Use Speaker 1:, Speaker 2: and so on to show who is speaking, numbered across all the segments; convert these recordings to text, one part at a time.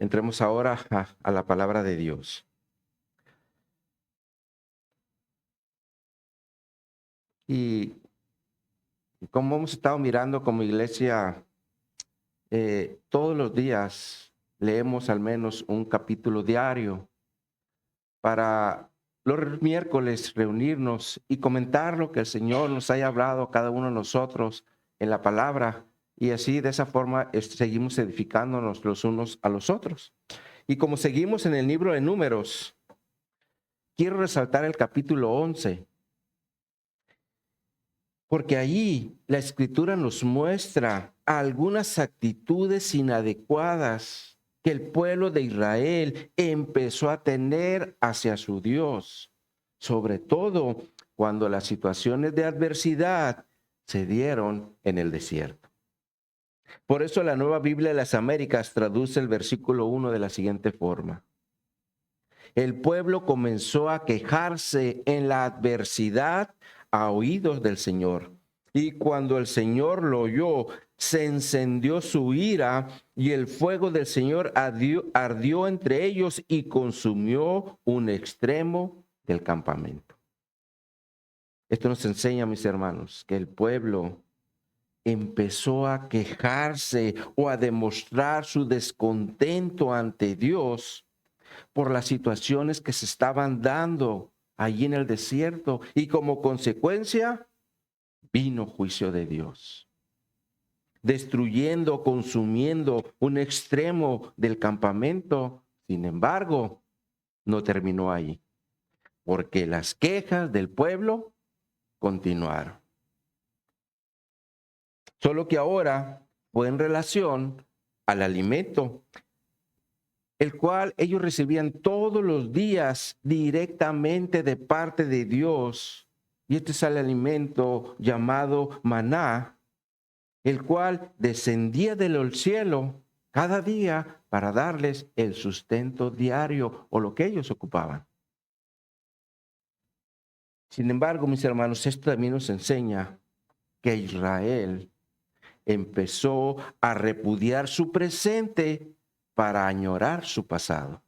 Speaker 1: Entremos ahora a la palabra de Dios. Y como hemos estado mirando como iglesia, todos los días leemos al menos un capítulo diario para los miércoles reunirnos y comentar lo que el Señor nos haya hablado a cada uno de nosotros en la palabra. Y así de esa forma seguimos edificándonos los unos a los otros. Y como seguimos en el libro de Números, quiero resaltar el capítulo 11. Porque allí la Escritura nos muestra algunas actitudes inadecuadas que el pueblo de Israel empezó a tener hacia su Dios, sobre todo cuando las situaciones de adversidad se dieron en el desierto. Por eso la Nueva Biblia de las Américas traduce el versículo 1 de la siguiente forma: el pueblo comenzó a quejarse en la adversidad a oídos del Señor. Y cuando el Señor lo oyó, se encendió su ira y el fuego del Señor ardió entre ellos y consumió un extremo del campamento. Esto nos enseña, mis hermanos, que el pueblo empezó a quejarse o a demostrar su descontento ante Dios por las situaciones que se estaban dando allí en el desierto, y como consecuencia vino juicio de Dios, destruyendo, consumiendo un extremo del campamento. Sin embargo, no terminó ahí, porque las quejas del pueblo continuaron. Solo que ahora fue en relación al alimento, el cual ellos recibían todos los días directamente de parte de Dios. Y este es el alimento llamado maná, el cual descendía del cielo cada día para darles el sustento diario o lo que ellos ocupaban. Sin embargo, mis hermanos, esto también nos enseña que Israel empezó a repudiar su presente para añorar su pasado.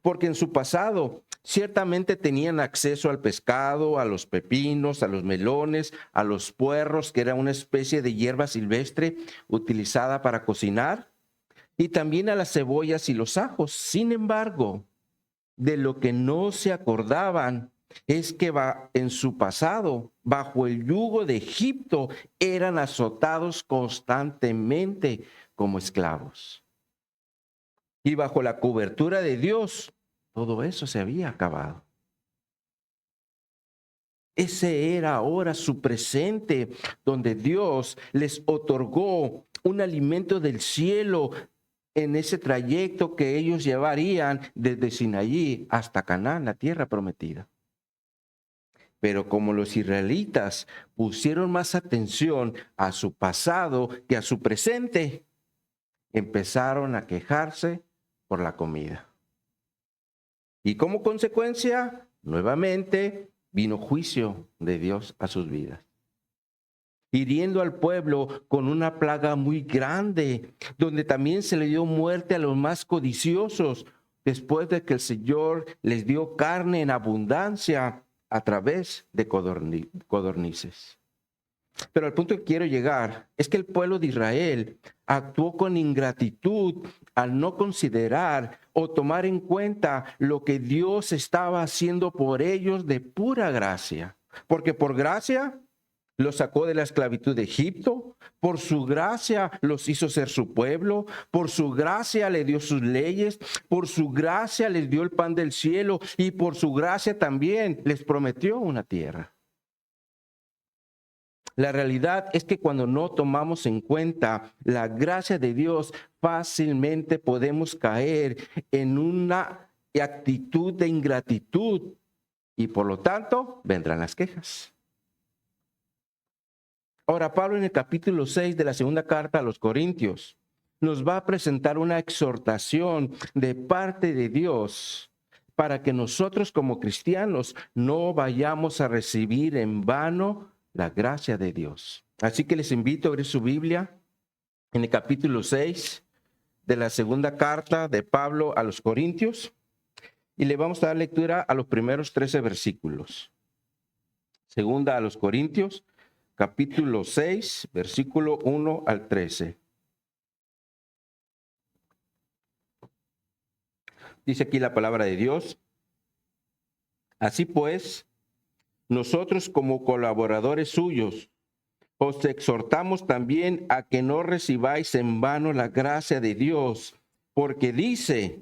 Speaker 1: Porque en su pasado ciertamente tenían acceso al pescado, a los pepinos, a los melones, a los puerros, que era una especie de hierba silvestre utilizada para cocinar, y también a las cebollas y los ajos. Sin embargo, de lo que no se acordaban es que en su pasado, bajo el yugo de Egipto, eran azotados constantemente como esclavos. Y bajo la cobertura de Dios, todo eso se había acabado. Ese era ahora su presente, donde Dios les otorgó un alimento del cielo en ese trayecto que ellos llevarían desde Sinaí hasta Canaán, la tierra prometida. Pero como los israelitas pusieron más atención a su pasado que a su presente, empezaron a quejarse por la comida. Y como consecuencia, nuevamente vino juicio de Dios a sus vidas, hiriendo al pueblo con una plaga muy grande, donde también se le dio muerte a los más codiciosos, después de que el Señor les dio carne en abundancia a través de codornices. Pero al punto que quiero llegar es que el pueblo de Israel actuó con ingratitud al no considerar o tomar en cuenta lo que Dios estaba haciendo por ellos de pura gracia. Porque por gracia los sacó de la esclavitud de Egipto, por su gracia los hizo ser su pueblo, por su gracia le dio sus leyes, por su gracia les dio el pan del cielo y por su gracia también les prometió una tierra. La realidad es que cuando no tomamos en cuenta la gracia de Dios, fácilmente podemos caer en una actitud de ingratitud y por lo tanto vendrán las quejas. Ahora, Pablo en el capítulo 6 de la segunda carta a los Corintios nos va a presentar una exhortación de parte de Dios para que nosotros como cristianos no vayamos a recibir en vano la gracia de Dios. Así que les invito a abrir su Biblia en el capítulo 6 de la segunda carta de Pablo a los Corintios y le vamos a dar lectura a los primeros 13 versículos. Segunda a los Corintios, capítulo 6, versículo 1 al 13. Dice aquí la palabra de Dios. Así pues, nosotros como colaboradores suyos, os exhortamos también a que no recibáis en vano la gracia de Dios, porque dice,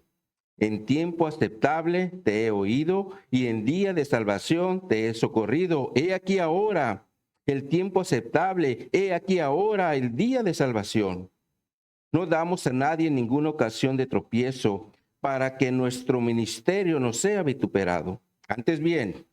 Speaker 1: en tiempo aceptable te he oído y en día de salvación te he socorrido. He aquí ahora el tiempo aceptable, he aquí ahora el día de salvación. No damos a nadie ninguna ocasión de tropiezo para que nuestro ministerio no sea vituperado. Antes bien,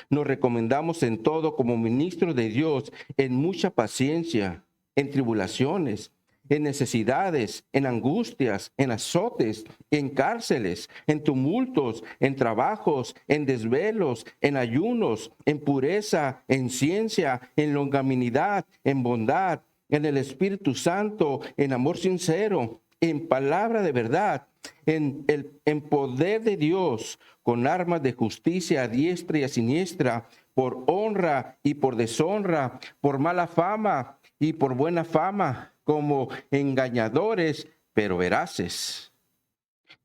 Speaker 1: nos recomendamos en todo como ministros de Dios, en mucha paciencia, en tribulaciones, en necesidades, en angustias, en azotes, en cárceles, en tumultos, en trabajos, en desvelos, en ayunos, en pureza, en ciencia, en longanimidad, en bondad, en el Espíritu Santo, en amor sincero, en palabra de verdad, en poder de Dios, con armas de justicia a diestra y a siniestra, por honra y por deshonra, por mala fama y por buena fama, como engañadores, pero veraces,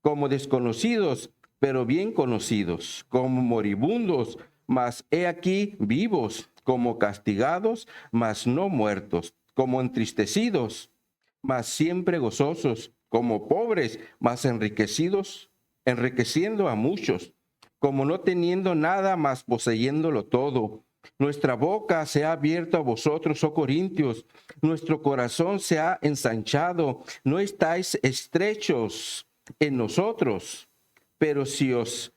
Speaker 1: como desconocidos, pero bien conocidos, como moribundos, mas he aquí vivos, como castigados, mas no muertos, como entristecidos, mas siempre gozosos, como pobres, mas enriquecidos, enriqueciendo a muchos, como no teniendo nada, mas poseyéndolo todo. Nuestra boca se ha abierto a vosotros, oh Corintios, nuestro corazón se ha ensanchado, no estáis estrechos en nosotros, pero si os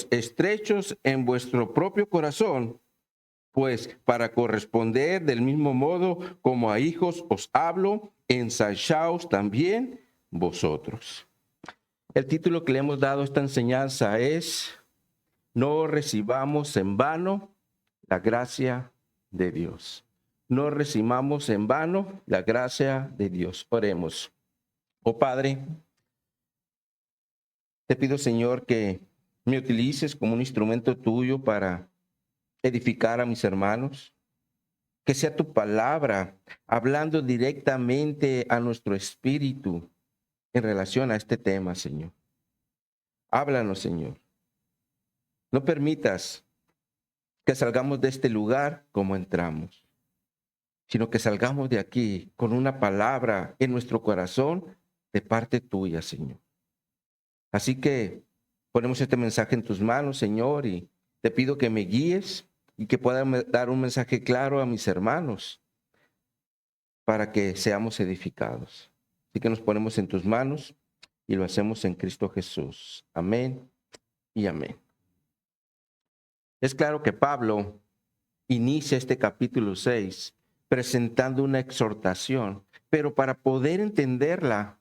Speaker 1: estrechos en vuestro propio corazón, pues para corresponder del mismo modo como a hijos os hablo, ensanchaos también vosotros. El título que le hemos dado a esta enseñanza es: no recibamos en vano la gracia de Dios. No recibamos en vano la gracia de Dios. Oremos. Oh Padre, te pido, Señor, que me utilices como un instrumento tuyo para edificar a mis hermanos. Que sea tu palabra hablando directamente a nuestro espíritu en relación a este tema, Señor. Háblanos, Señor. No permitas que salgamos de este lugar como entramos, sino que salgamos de aquí con una palabra en nuestro corazón de parte tuya, Señor. Así que ponemos este mensaje en tus manos, Señor, y te pido que me guíes y que pueda dar un mensaje claro a mis hermanos para que seamos edificados. Así que nos ponemos en tus manos y lo hacemos en Cristo Jesús. Amén y amén. Es claro que Pablo inicia este capítulo 6 presentando una exhortación, pero para poder entenderla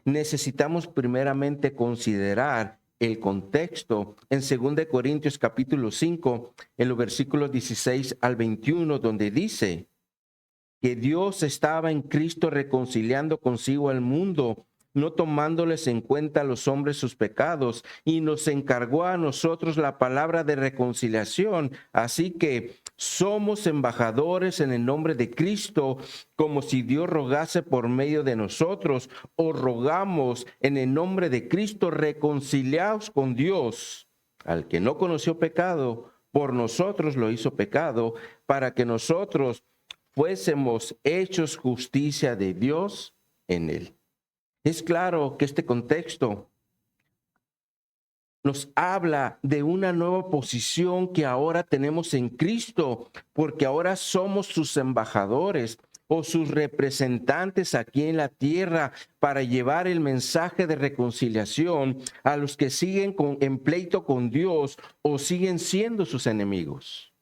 Speaker 1: necesitamos primeramente considerar el contexto en 2 Corintios capítulo 5, en los versículos 16 al 21, donde dice que Dios estaba en Cristo reconciliando consigo al mundo, no tomándoles en cuenta a los hombres sus pecados, y nos encargó a nosotros la palabra de reconciliación. Así que somos embajadores en el nombre de Cristo, como si Dios rogase por medio de nosotros, o rogamos en el nombre de Cristo, reconciliaos con Dios. Al que no conoció pecado, por nosotros lo hizo pecado, para que nosotros fuésemos hechos justicia de Dios en él. Es claro que este contexto nos habla de una nueva posición que ahora tenemos en Cristo, porque ahora somos sus embajadores o sus representantes aquí en la tierra para llevar el mensaje de reconciliación a los que siguen en pleito con Dios o siguen siendo sus enemigos.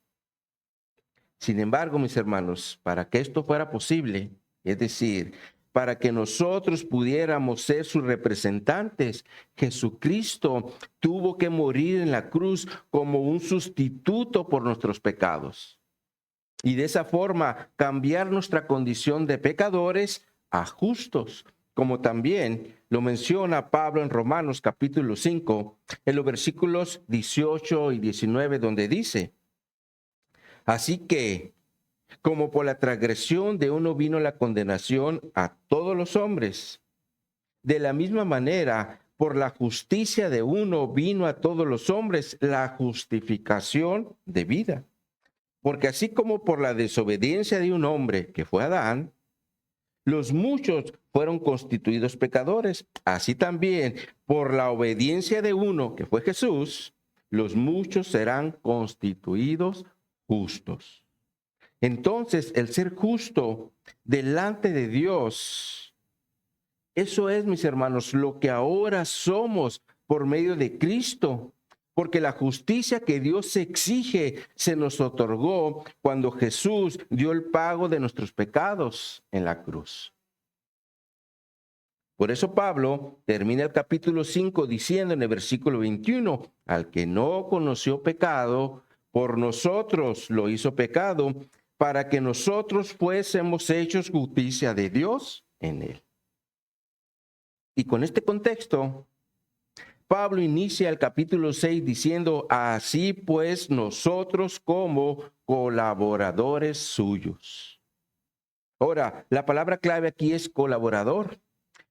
Speaker 1: Sin embargo, mis hermanos, para que esto fuera posible, es decir, para que nosotros pudiéramos ser sus representantes, Jesucristo tuvo que morir en la cruz como un sustituto por nuestros pecados. Y de esa forma cambiar nuestra condición de pecadores a justos, como también lo menciona Pablo en Romanos capítulo 5, en los versículos 18 y 19, donde dice: así que, como por la transgresión de uno vino la condenación a todos los hombres, de la misma manera, por la justicia de uno vino a todos los hombres la justificación de vida. Porque así como por la desobediencia de un hombre, que fue Adán, los muchos fueron constituidos pecadores, así también por la obediencia de uno, que fue Jesús, los muchos serán constituidos justos. Entonces, el ser justo delante de Dios, eso es, mis hermanos, lo que ahora somos por medio de Cristo. Porque la justicia que Dios exige se nos otorgó cuando Jesús dio el pago de nuestros pecados en la cruz. Por eso Pablo termina el capítulo 5 diciendo en el versículo 21, al que no conoció pecado, por nosotros lo hizo pecado, para que nosotros fuésemos hechos justicia de Dios en él. Y con este contexto, Pablo inicia el capítulo 6 diciendo: así pues nosotros como colaboradores suyos. Ahora, la palabra clave aquí es colaborador,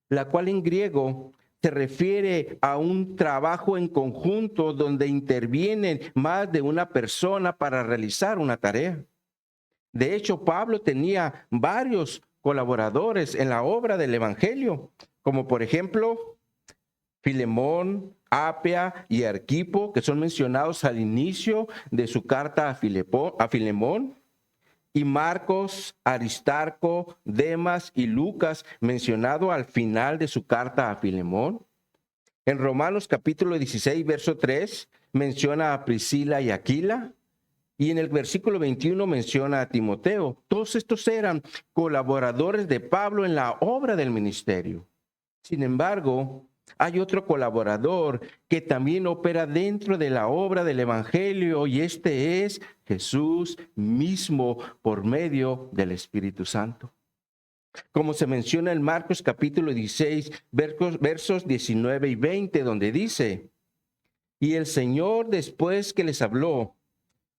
Speaker 1: la cual en griego se refiere a un trabajo en conjunto donde intervienen más de una persona para realizar una tarea. De hecho, Pablo tenía varios colaboradores en la obra del Evangelio, como por ejemplo Filemón, Apia y Arquipo, que son mencionados al inicio de su carta a Filemón, y Marcos, Aristarco, Demas y Lucas, mencionado al final de su carta a Filemón. En Romanos capítulo 16, verso 3, menciona a Priscila y Aquila, y en el versículo 21 menciona a Timoteo. Todos estos eran colaboradores de Pablo en la obra del ministerio. Sin embargo, hay otro colaborador que también opera dentro de la obra del Evangelio, y este es Jesús mismo por medio del Espíritu Santo. Como se menciona en Marcos capítulo 16, versos 19 y 20, donde dice: y el Señor, después que les habló,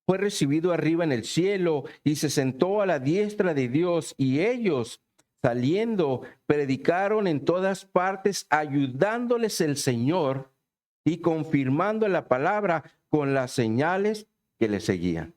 Speaker 1: fue recibido arriba en el cielo y se sentó a la diestra de Dios, y ellos, saliendo, predicaron en todas partes, ayudándoles el Señor y confirmando la palabra con las señales que le seguían.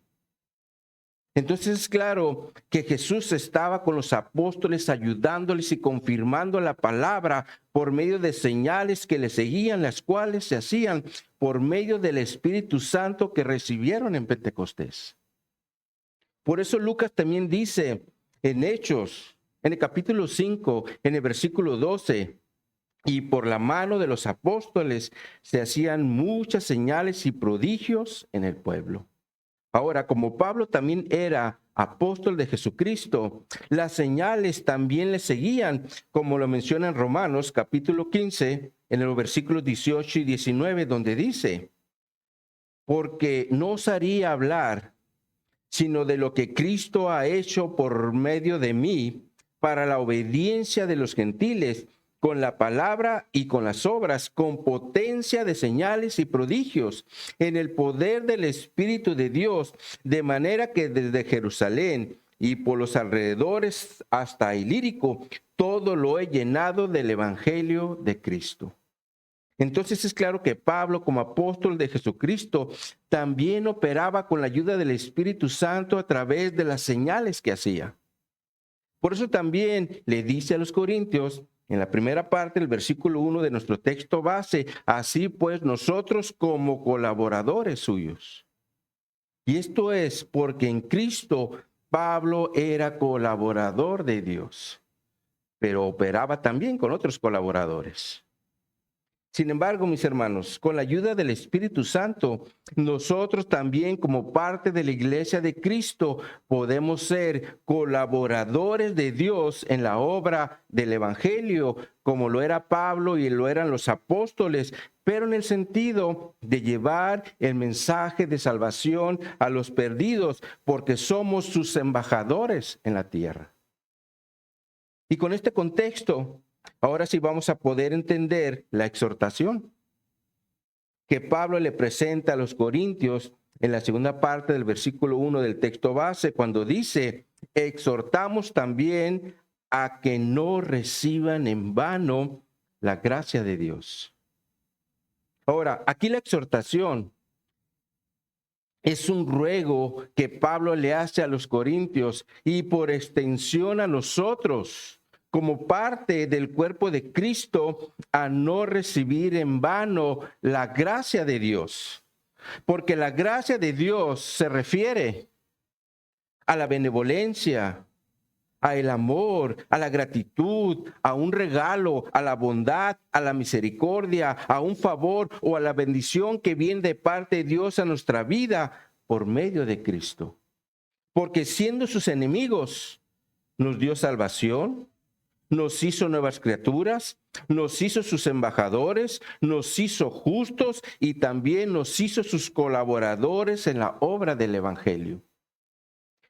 Speaker 1: Entonces es claro que Jesús estaba con los apóstoles ayudándoles y confirmando la palabra por medio de señales que le seguían, las cuales se hacían por medio del Espíritu Santo que recibieron en Pentecostés. Por eso Lucas también dice en Hechos, en el capítulo 5, en el versículo 12, y por la mano de los apóstoles se hacían muchas señales y prodigios en el pueblo. Ahora, como Pablo también era apóstol de Jesucristo, las señales también le seguían, como lo menciona en Romanos capítulo 15, en los versículos 18 y 19, donde dice: porque no os haría hablar sino de lo que Cristo ha hecho por medio de mí para la obediencia de los gentiles, con la palabra y con las obras, con potencia de señales y prodigios, en el poder del Espíritu de Dios, de manera que desde Jerusalén y por los alrededores hasta Ilírico, todo lo he llenado del Evangelio de Cristo. Entonces es claro que Pablo, como apóstol de Jesucristo, también operaba con la ayuda del Espíritu Santo a través de las señales que hacía. Por eso también le dice a los corintios, en la primera parte del versículo 1 de nuestro texto base: así pues nosotros como colaboradores suyos. Y esto es porque en Cristo Pablo era colaborador de Dios, pero operaba también con otros colaboradores. Sin embargo, mis hermanos, con la ayuda del Espíritu Santo, nosotros también, como parte de la iglesia de Cristo, podemos ser colaboradores de Dios en la obra del Evangelio, como lo era Pablo y lo eran los apóstoles, pero en el sentido de llevar el mensaje de salvación a los perdidos, porque somos sus embajadores en la tierra. Y con este contexto, Ahora sí vamos a poder entender la exhortación que Pablo le presenta a los corintios en la segunda parte del versículo 1 del texto base, cuando dice: exhortamos también a que no reciban en vano la gracia de Dios. Ahora, aquí la exhortación es un ruego que Pablo le hace a los corintios y por extensión a nosotros, como parte del cuerpo de Cristo, a no recibir en vano la gracia de Dios. Porque la gracia de Dios se refiere a la benevolencia, a el amor, a la gratitud, a un regalo, a la bondad, a la misericordia, a un favor o a la bendición que viene de parte de Dios a nuestra vida por medio de Cristo. Porque siendo sus enemigos, nos dio salvación, nos hizo nuevas criaturas, nos hizo sus embajadores, nos hizo justos y también nos hizo sus colaboradores en la obra del Evangelio.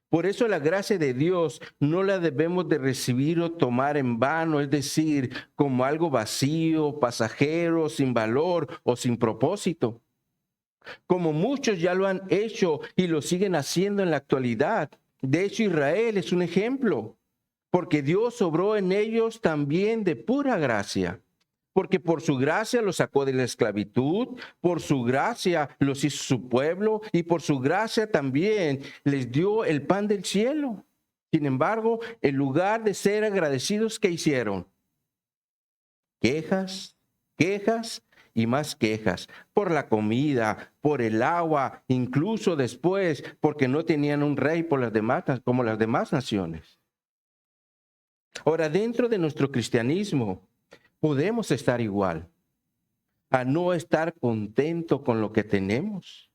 Speaker 1: Por eso la gracia de Dios no la debemos de recibir o tomar en vano, es decir, como algo vacío, pasajero, sin valor o sin propósito. Como muchos ya lo han hecho y lo siguen haciendo en la actualidad. De hecho, Israel es un ejemplo, porque Dios obró en ellos también de pura gracia. Porque por su gracia los sacó de la esclavitud, por su gracia los hizo su pueblo y por su gracia también les dio el pan del cielo. Sin embargo, en lugar de ser agradecidos, ¿qué hicieron? Quejas, quejas y más quejas por la comida, por el agua, incluso después porque no tenían un rey por las demás, como las demás naciones. Ahora, dentro de nuestro cristianismo, podemos estar igual, a no estar contento con lo que tenemos.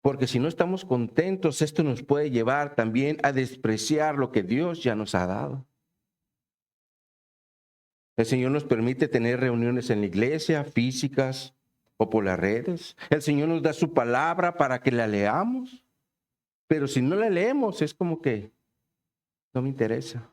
Speaker 1: Porque si no estamos contentos, esto nos puede llevar también a despreciar lo que Dios ya nos ha dado. El Señor nos permite tener reuniones en la iglesia, físicas o por las redes. El Señor nos da su palabra para que la leamos. Pero si no la leemos, es como que no me interesa.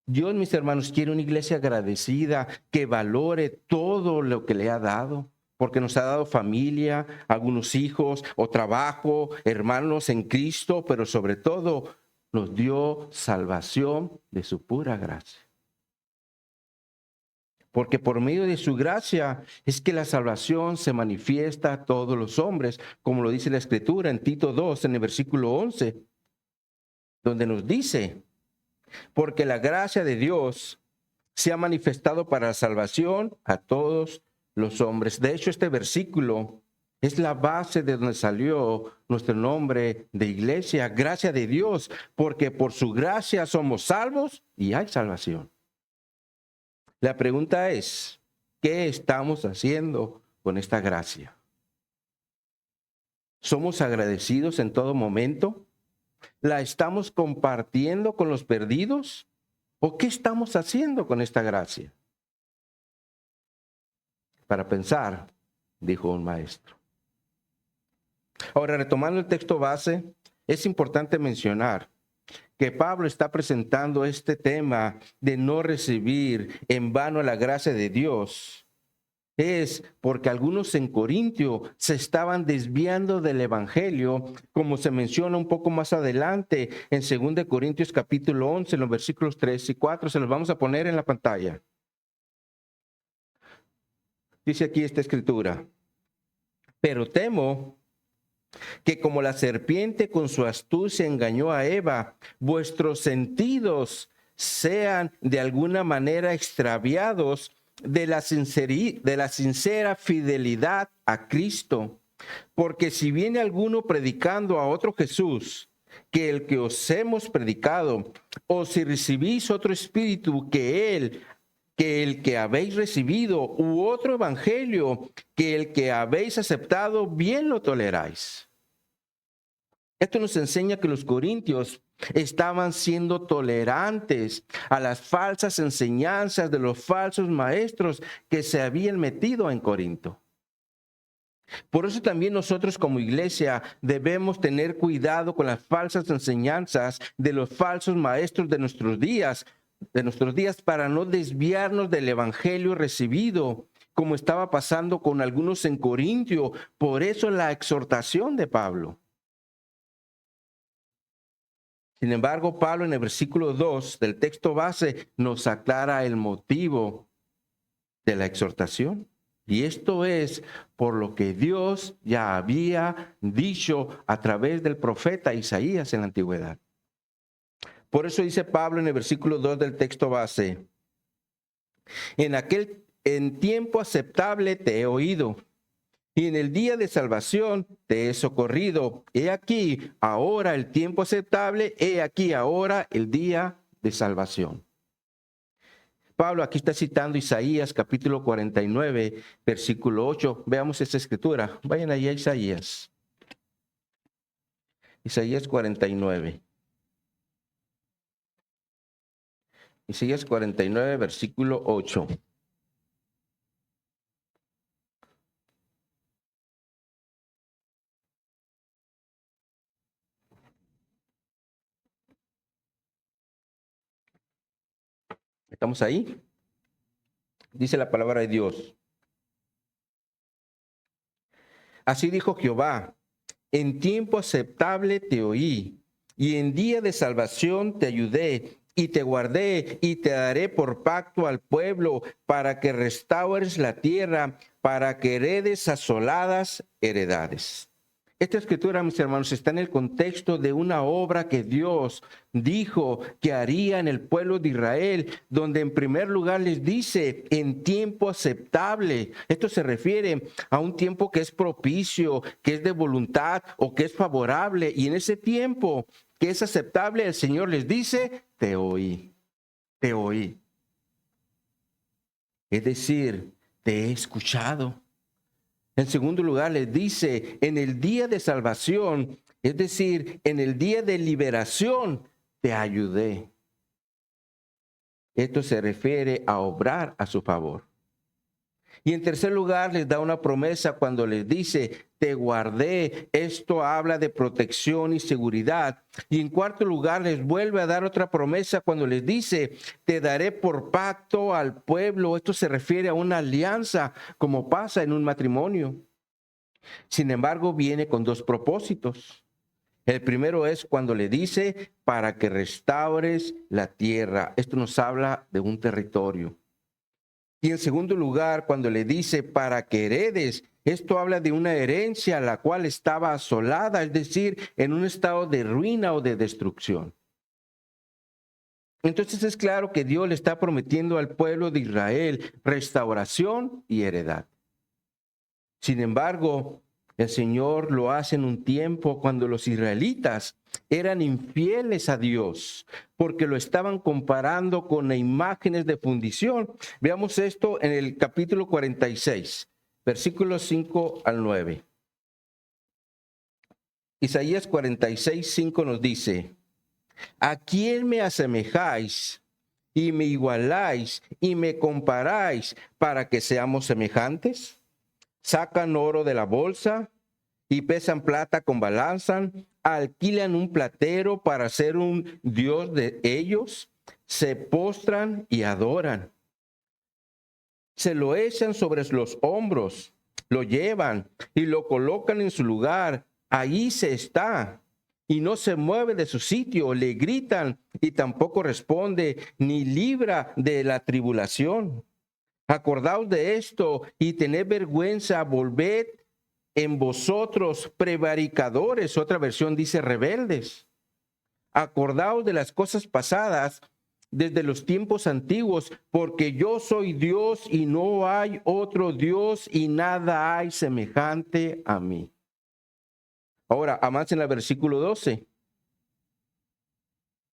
Speaker 1: Dios, mis hermanos, quiere una iglesia agradecida que valore todo lo que le ha dado, porque nos ha dado familia, algunos hijos o trabajo, hermanos en Cristo, pero sobre todo nos dio salvación de su pura gracia. Porque por medio de su gracia es que la salvación se manifiesta a todos los hombres, como lo dice la Escritura en Tito 2, en el versículo 11, donde nos dice: porque la gracia de Dios se ha manifestado para la salvación a todos los hombres. De hecho, este versículo es la base de donde salió nuestro nombre de iglesia, gracia de Dios, porque por su gracia somos salvos y hay salvación. La pregunta es, ¿qué estamos haciendo con esta gracia? ¿Somos agradecidos en todo momento? ¿La estamos compartiendo con los perdidos? ¿O qué estamos haciendo con esta gracia? Para pensar, dijo un maestro. Ahora, retomando el texto base, es importante mencionar que Pablo está presentando este tema de no recibir en vano la gracia de Dios. Es porque algunos en Corintio se estaban desviando del evangelio, como se menciona un poco más adelante en 2 Corintios capítulo 11, en los versículos 3 y 4, se los vamos a poner en la pantalla. Dice aquí esta escritura: pero temo que como la serpiente con su astucia engañó a Eva, vuestros sentidos sean de alguna manera extraviados de la sincera fidelidad a Cristo. Porque si viene alguno predicando a otro Jesús que el que os hemos predicado, o si recibís otro espíritu que el que habéis recibido, u otro evangelio que el que habéis aceptado, bien lo toleráis. Esto nos enseña que los corintios estaban siendo tolerantes a las falsas enseñanzas de los falsos maestros que se habían metido en Corinto. Por eso también nosotros como iglesia debemos tener cuidado con las falsas enseñanzas de los falsos maestros de nuestros días, para no desviarnos del evangelio recibido, como estaba pasando con algunos en Corintio. Por eso la exhortación de Pablo. Sin embargo, Pablo en el versículo 2 del texto base nos aclara el motivo de la exhortación. Y esto es por lo que Dios ya había dicho a través del profeta Isaías en la antigüedad. Por eso dice Pablo en el versículo 2 del texto base: en tiempo aceptable te he oído, y en el día de salvación te he socorrido. He aquí ahora el tiempo aceptable, he aquí ahora el día de salvación. Pablo aquí está citando Isaías capítulo 49, versículo 8. Veamos esa escritura. Vayan allá a Isaías. Isaías 49. Isaías 49, versículo 8. ¿Estamos ahí? Dice la palabra de Dios: así dijo Jehová, en tiempo aceptable te oí, y en día de salvación te ayudé, y te guardé, y te daré por pacto al pueblo, para que restaures la tierra, para que heredes asoladas heredades. Esta escritura, mis hermanos, está en el contexto de una obra que Dios dijo que haría en el pueblo de Israel, donde en primer lugar les dice en tiempo aceptable. Esto se refiere a un tiempo que es propicio, que es de voluntad o que es favorable. Y en ese tiempo que es aceptable, el Señor les dice: te oí, te oí. Es decir, te he escuchado. En segundo lugar, les dice, en el día de salvación, es decir, en el día de liberación, te ayudé. Esto se refiere a obrar a su favor. Y en tercer lugar, les da una promesa cuando les dice, te guardé. Esto habla de protección y seguridad. Y en cuarto lugar, les vuelve a dar otra promesa cuando les dice, te daré por pacto al pueblo. Esto se refiere a una alianza, como pasa en un matrimonio. Sin embargo, viene con dos propósitos. El primero es cuando le dice, para que restaures la tierra. Esto nos habla de un territorio. Y en segundo lugar, cuando le dice, para que heredes, esto habla de una herencia la cual estaba asolada, es decir, en un estado de ruina o de destrucción. Entonces es claro que Dios le está prometiendo al pueblo de Israel restauración y heredad. Sin embargo, el Señor lo hace en un tiempo cuando los israelitas eran infieles a Dios, porque lo estaban comparando con imágenes de fundición. Veamos esto en el capítulo 46, versículos 5 al 9. Isaías 46, 5 nos dice, ¿a quién me asemejáis y me igualáis y me comparáis para que seamos semejantes? Sacan oro de la bolsa y pesan plata con balanza, alquilan un platero para ser un dios de ellos, se postran y adoran. Se lo echan sobre los hombros, lo llevan y lo colocan en su lugar. Ahí se está y no se mueve de su sitio. Le gritan y tampoco responde ni libra de la tribulación. Acordaos de esto y tened vergüenza, volved en vosotros prevaricadores. Otra versión dice rebeldes. Acordaos de las cosas pasadas desde los tiempos antiguos, porque yo soy Dios y no hay otro Dios y nada hay semejante a mí. Ahora, avancen al versículo 12.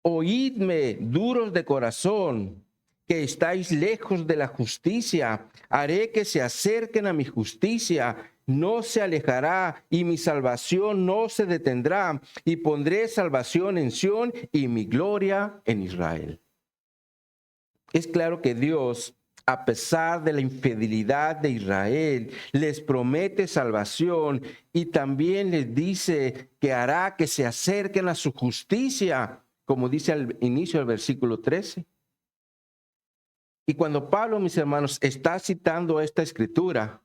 Speaker 1: Oídme, duros de corazón, que estáis lejos de la justicia. Haré que se acerquen a mi justicia. No se alejará y mi salvación no se detendrá. Y pondré salvación en Sión y mi gloria en Israel. Es claro que Dios a pesar de la infidelidad de Israel, les promete salvación y también les dice que hará que se acerquen a su justicia, como dice al inicio del versículo 13. Y cuando Pablo, mis hermanos, está citando esta escritura,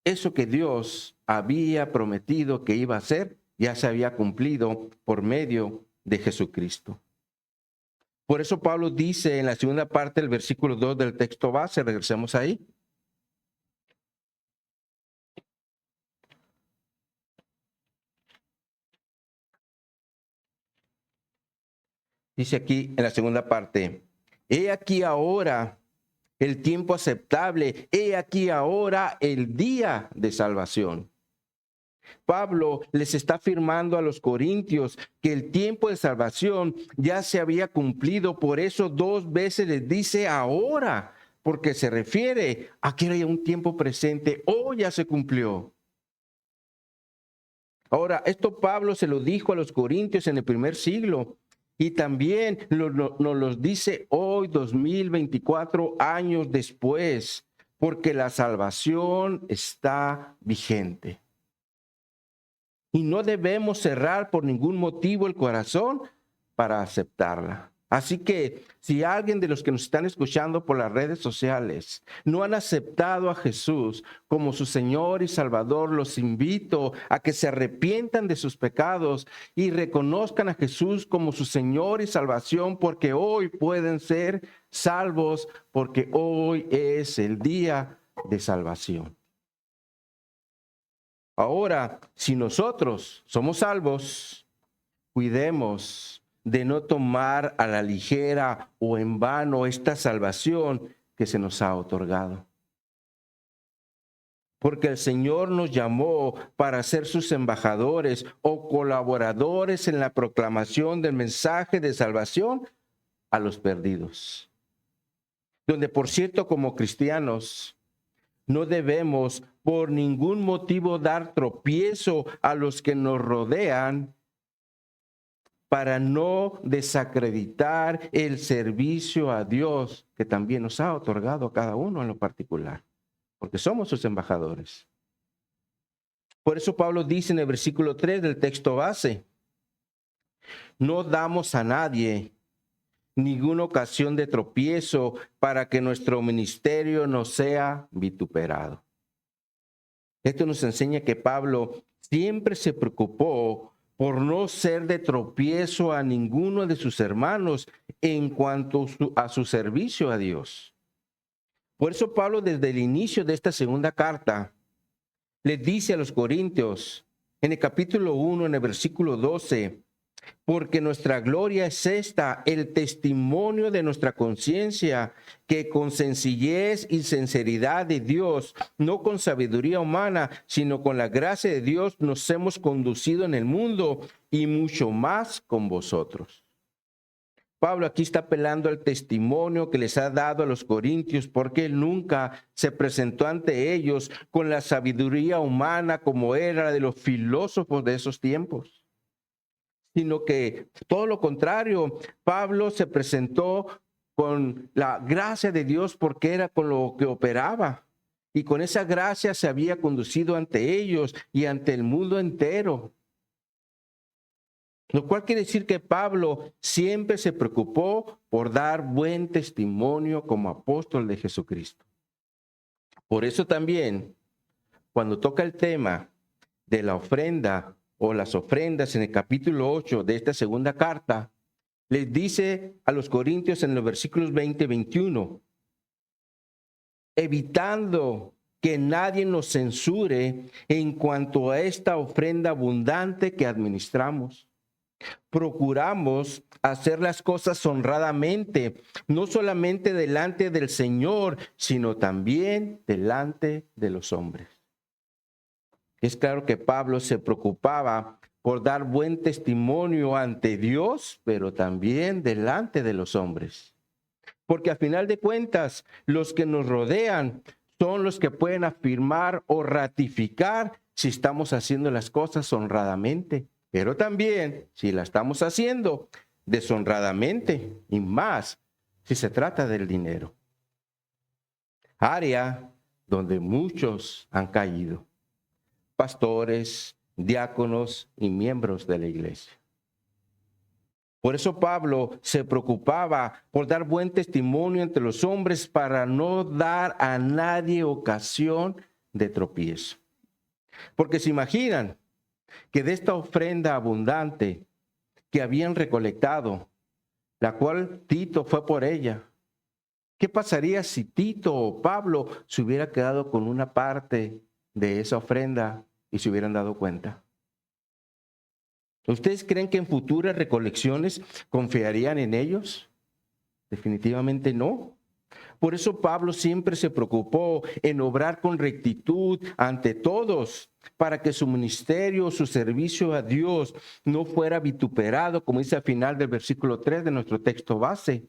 Speaker 1: eso que Dios había prometido que iba a hacer, ya se había cumplido por medio de Jesucristo. Por eso Pablo dice en la segunda parte del versículo 2 del texto base, regresemos ahí. Dice aquí en la segunda parte, he aquí ahora el tiempo aceptable, he aquí ahora el día de salvación. Pablo les está afirmando a los corintios que el tiempo de salvación ya se había cumplido, por eso 2 veces les dice ahora, porque se refiere a que era un tiempo presente, hoy ya se cumplió. Ahora, esto Pablo se lo dijo a los corintios en el primer siglo y también nos los dice hoy, 2024 años después, porque la salvación está vigente. Y no debemos cerrar por ningún motivo el corazón para aceptarla. Así que si alguien de los que nos están escuchando por las redes sociales no han aceptado a Jesús como su Señor y Salvador, los invito a que se arrepientan de sus pecados y reconozcan a Jesús como su Señor y salvación, porque hoy pueden ser salvos, porque hoy es el día de salvación. Ahora, si nosotros somos salvos, cuidemos de no tomar a la ligera o en vano esta salvación que se nos ha otorgado. Porque el Señor nos llamó para ser sus embajadores o colaboradores en la proclamación del mensaje de salvación a los perdidos. Donde, por cierto, como cristianos, no debemos por ningún motivo dar tropiezo a los que nos rodean para no desacreditar el servicio a Dios que también nos ha otorgado a cada uno en lo particular, porque somos sus embajadores. Por eso Pablo dice en el versículo 3 del texto base, no damos a nadie ninguna ocasión de tropiezo para que nuestro ministerio no sea vituperado. Esto nos enseña que Pablo siempre se preocupó por no ser de tropiezo a ninguno de sus hermanos en cuanto a su servicio a Dios. Por eso Pablo, desde el inicio de esta segunda carta, le dice a los corintios, en el capítulo 1, en el versículo 12, porque nuestra gloria es esta, el testimonio de nuestra conciencia, que con sencillez y sinceridad de Dios, no con sabiduría humana, sino con la gracia de Dios, nos hemos conducido en el mundo y mucho más con vosotros. Pablo aquí está apelando al testimonio que les ha dado a los corintios, porque él nunca se presentó ante ellos con la sabiduría humana como era de los filósofos de esos tiempos, sino que todo lo contrario, Pablo se presentó con la gracia de Dios porque era con lo que operaba. Y con esa gracia se había conducido ante ellos y ante el mundo entero. Lo cual quiere decir que Pablo siempre se preocupó por dar buen testimonio como apóstol de Jesucristo. Por eso también, cuando toca el tema de la ofrenda o las ofrendas en el capítulo 8 de esta segunda carta, les dice a los corintios en los versículos 20 y 21, evitando que nadie nos censure en cuanto a esta ofrenda abundante que administramos. Procuramos hacer las cosas honradamente, no solamente delante del Señor, sino también delante de los hombres. Es claro que Pablo se preocupaba por dar buen testimonio ante Dios, pero también delante de los hombres. Porque a final de cuentas, los que nos rodean son los que pueden afirmar o ratificar si estamos haciendo las cosas honradamente, pero también si la estamos haciendo deshonradamente, y más si se trata del dinero. área donde muchos han caído, pastores, diáconos y miembros de la iglesia. Por eso Pablo se preocupaba por dar buen testimonio entre los hombres para no dar a nadie ocasión de tropiezo. Porque se imaginan que de esta ofrenda abundante que habían recolectado, la cual Tito fue por ella, ¿qué pasaría si Tito o Pablo se hubiera quedado con una parte de esa ofrenda y se hubieran dado cuenta? ¿Ustedes creen que en futuras recolecciones confiarían en ellos? Definitivamente no. Por eso Pablo siempre se preocupó en obrar con rectitud ante todos, para que su ministerio, su servicio a Dios no fuera vituperado, como dice al final del versículo 3 de nuestro texto base,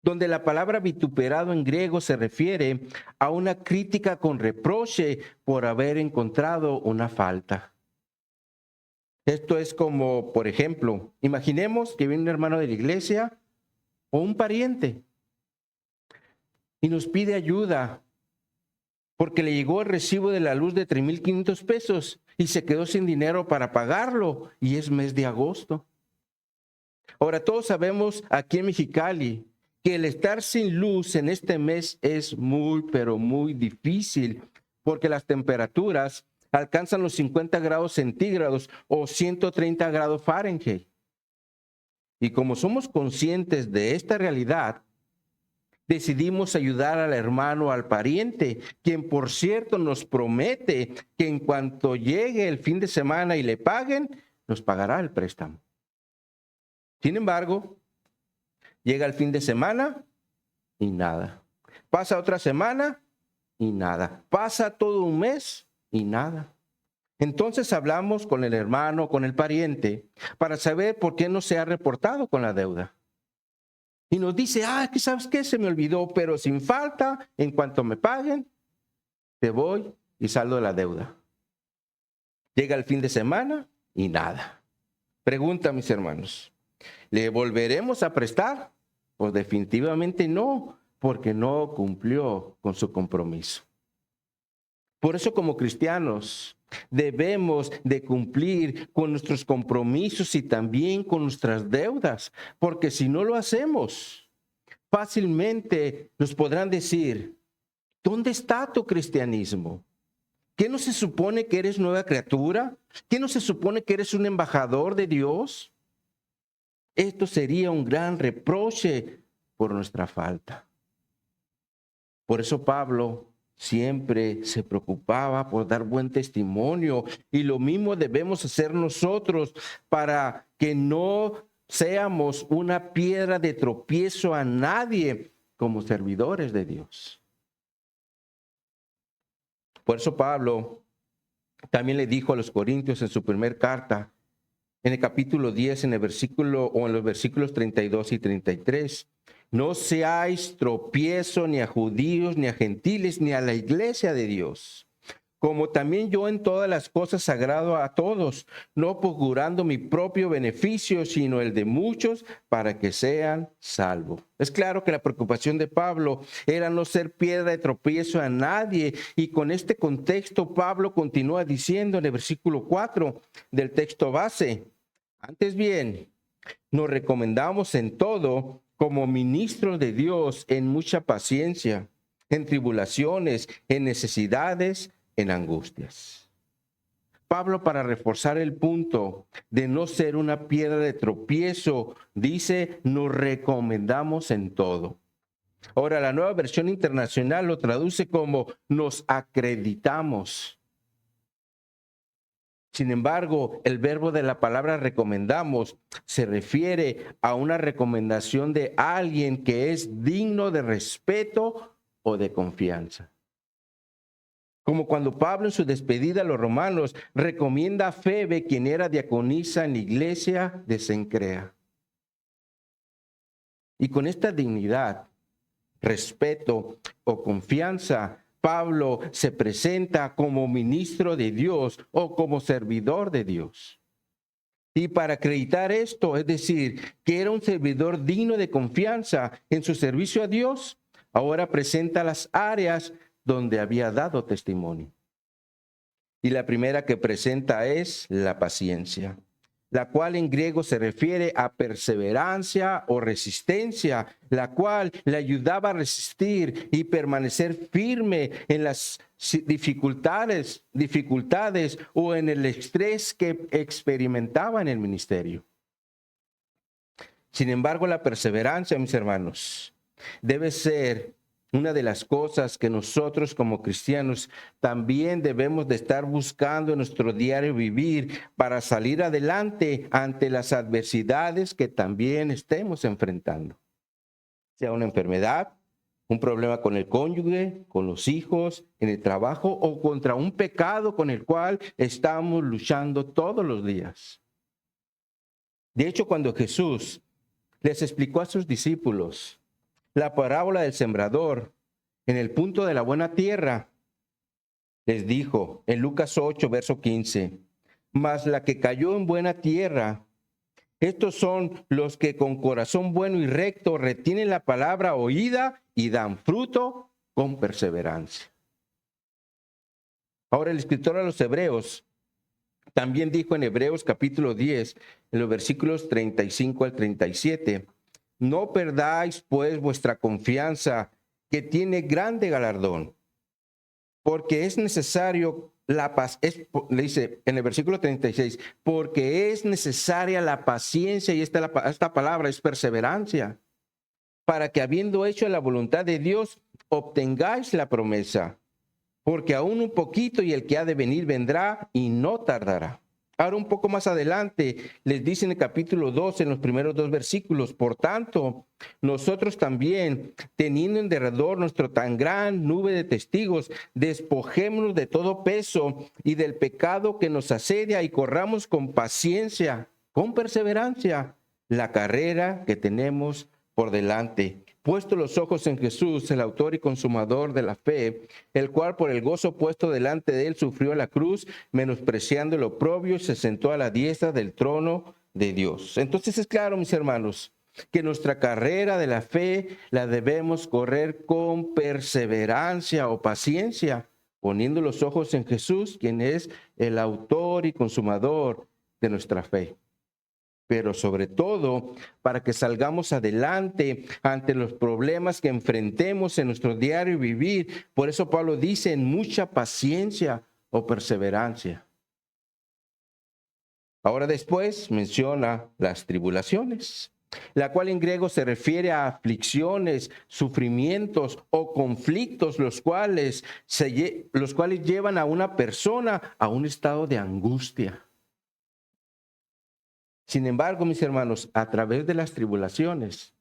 Speaker 1: donde la palabra vituperado en griego se refiere a una crítica con reproche por haber encontrado una falta. Esto es como, por ejemplo, imaginemos que viene un hermano de la iglesia o un pariente y nos pide ayuda porque le llegó el recibo de la luz de 3,500 pesos y se quedó sin dinero para pagarlo y es mes de agosto. Ahora, todos sabemos aquí en Mexicali que el estar sin luz en este mes es muy, pero muy difícil porque las temperaturas alcanzan los 50 grados centígrados o 130 grados Fahrenheit. Y como somos conscientes de esta realidad, decidimos ayudar al hermano, al pariente, quien por cierto nos promete que en cuanto llegue el fin de semana y le paguen, nos pagará el préstamo. Sin embargo, llega el fin de semana y nada. Pasa otra semana y nada. Pasa todo un mes y nada. Entonces hablamos con el hermano, con el pariente, para saber por qué no se ha reportado con la deuda. Y nos dice, que ¿sabes qué? Se me olvidó, pero sin falta, en cuanto me paguen, te voy y saldo de la deuda. Llega el fin de semana y nada. Pregunta, mis hermanos, ¿le volveremos a prestar? Pues definitivamente no, porque no cumplió con su compromiso. Por eso, como cristianos, debemos de cumplir con nuestros compromisos y también con nuestras deudas, porque si no lo hacemos, fácilmente nos podrán decir, ¿dónde está tu cristianismo? ¿Qué no se supone que eres nueva criatura? ¿Qué no se supone que eres un embajador de Dios? Esto sería un gran reproche por nuestra falta. Por eso Pablo siempre se preocupaba por dar buen testimonio y lo mismo debemos hacer nosotros para que no seamos una piedra de tropiezo a nadie como servidores de Dios. Por eso Pablo también le dijo a los corintios en su primer carta, en el capítulo 10, en el versículo o en los versículos 32 y 33, no seáis tropiezo ni a judíos, ni a gentiles, ni a la iglesia de Dios. Como también yo en todas las cosas agrado a todos, no procurando mi propio beneficio, sino el de muchos, para que sean salvos. Es claro que la preocupación de Pablo era no ser piedra de tropiezo a nadie. Y con este contexto, Pablo continúa diciendo en el versículo 4 del texto base, antes bien, nos recomendamos en todo como ministros de Dios en mucha paciencia, en tribulaciones, en necesidades, en angustias. Pablo, para reforzar el punto de no ser una piedra de tropiezo, dice, nos recomendamos en todo. Ahora, la Nueva Versión Internacional lo traduce como nos acreditamos. Sin embargo, el verbo de la palabra recomendamos se refiere a una recomendación de alguien que es digno de respeto o de confianza. Como cuando Pablo en su despedida a los romanos recomienda a Febe, quien era diaconisa en la iglesia de Cencrea. Y con esta dignidad, respeto o confianza, Pablo se presenta como ministro de Dios o como servidor de Dios. Y para acreditar esto, es decir, que era un servidor digno de confianza en su servicio a Dios, ahora presenta las áreas donde había dado testimonio. Y la primera que presenta es la paciencia, la cual en griego se refiere a perseverancia o resistencia, la cual le ayudaba a resistir y permanecer firme en las dificultades o en el estrés que experimentaba en el ministerio. Sin embargo, la perseverancia, mis hermanos, debe ser una de las cosas que nosotros como cristianos también debemos de estar buscando en nuestro diario vivir para salir adelante ante las adversidades que también estemos enfrentando. Sea una enfermedad, un problema con el cónyuge, con los hijos, en el trabajo o contra un pecado con el cual estamos luchando todos los días. De hecho, cuando Jesús les explicó a sus discípulos la parábola del sembrador en el punto de la buena tierra, les dijo en Lucas 8, verso 15, mas la que cayó en buena tierra, estos son los que con corazón bueno y recto retienen la palabra oída y dan fruto con perseverancia. Ahora el escritor a los Hebreos también dijo en Hebreos capítulo 10, en los versículos 35 al 37, no perdáis pues vuestra confianza, que tiene grande galardón, porque es necesario la paz, le dice en el versículo 36, porque es necesaria la paciencia, y esta palabra es perseverancia, para que habiendo hecho la voluntad de Dios, obtengáis la promesa, porque aún un poquito y el que ha de venir vendrá y no tardará. Ahora un poco más adelante les dice en el capítulo 12, en los primeros 2 versículos, por tanto, nosotros también, teniendo en derredor nuestro tan gran nube de testigos, despojémonos de todo peso y del pecado que nos asedia y corramos con paciencia, con perseverancia, la carrera que tenemos por delante. Puesto los ojos en Jesús, el autor y consumador de la fe, el cual por el gozo puesto delante de él sufrió la cruz, menospreciando el oprobio, y se sentó a la diestra del trono de Dios. Entonces es claro, mis hermanos, que nuestra carrera de la fe la debemos correr con perseverancia o paciencia, poniendo los ojos en Jesús, quien es el autor y consumador de nuestra fe. Pero sobre todo para que salgamos adelante ante los problemas que enfrentemos en nuestro diario vivir. Por eso Pablo dice en mucha paciencia o perseverancia. Ahora después menciona las tribulaciones, la cual en griego se refiere a aflicciones, sufrimientos o conflictos, los cuales llevan a una persona a un estado de angustia. Sin embargo, mis hermanos, a través de las tribulaciones,